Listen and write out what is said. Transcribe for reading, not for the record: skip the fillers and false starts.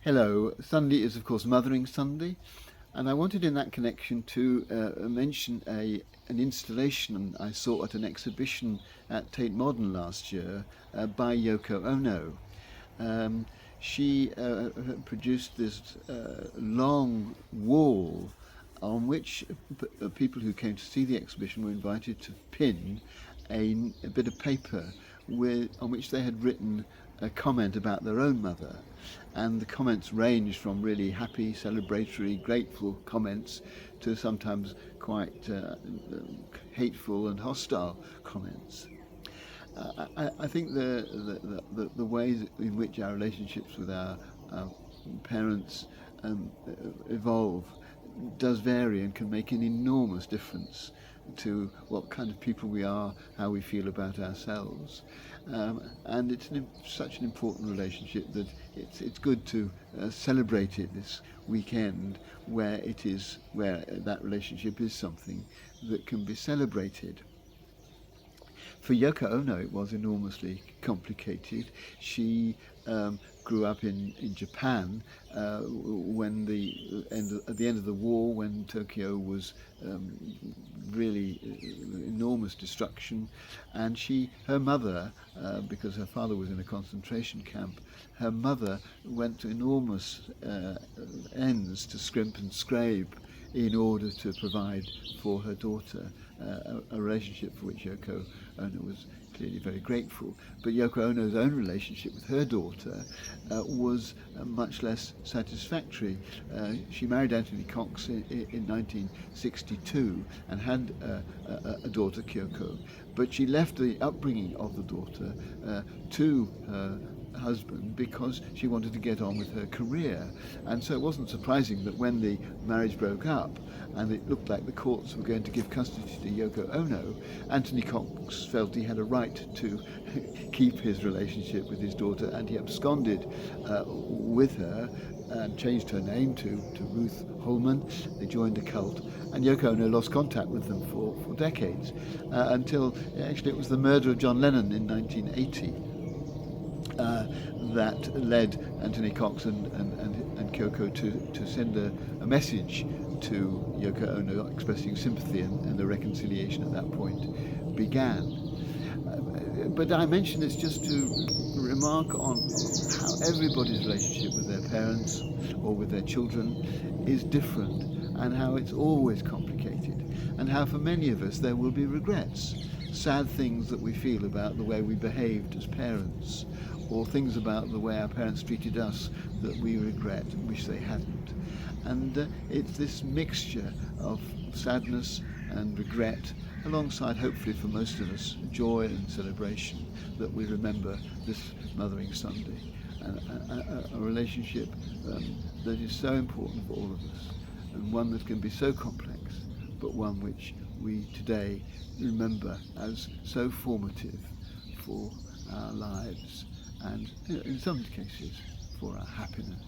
Hello. Sunday is, of course, Mothering Sunday, and I wanted in that connection to mention an installation I saw at an exhibition at Tate Modern last year by Yoko Ono. Um, she produced this long wall on which people who came to see the exhibition were invited to pin a bit of paper on which they had written a comment about their own mother. And the comments ranged from really happy, celebratory, grateful comments to sometimes quite hateful and hostile comments. I think the ways in which our relationships with our parents evolve does vary and can make an enormous difference to what kind of people we are, how we feel about ourselves. And it's such an important relationship that it's good to celebrate it this weekend, where that relationship is something that can be celebrated. For Yoko Ono, it was enormously complicated. She grew up in Japan when at the end of the war, when Tokyo was really enormous destruction, and her mother, because her father was in a concentration camp, her mother went to enormous ends to scrimp and scrape in order to provide for her daughter, a relationship for which Yoko Ono was clearly very grateful. But Yoko Ono's own relationship with her daughter was much less satisfactory. She married Anthony Cox in 1962 and had a daughter, Kyoko, but she left the upbringing of the daughter to her husband because she wanted to get on with her career. And so it wasn't surprising that when the marriage broke up and it looked like the courts were going to give custody to Yoko Ono, Anthony Cox felt he had a right to keep his relationship with his daughter, and he absconded with her and changed her name to Ruth Holman. They joined a cult, and Yoko Ono lost contact with them for decades, until actually it was the murder of John Lennon in 1980 that led Anthony Cox and Kyoko to send a message to Yoko Ono expressing sympathy, and the reconciliation at that point began. But I mention this just to remark on how everybody's relationship with their parents or with their children is different, and how it's always complicated, and how for many of us there will be regrets, sad things that we feel about the way we behaved as parents, or things about the way our parents treated us that we regret and wish they hadn't. And it's this mixture of sadness and regret, alongside, hopefully for most of us, joy and celebration, that we remember this Mothering Sunday. And a relationship that is so important for all of us, and one that can be so complex, but one which we today remember as so formative for our lives, and in some cases for our happiness.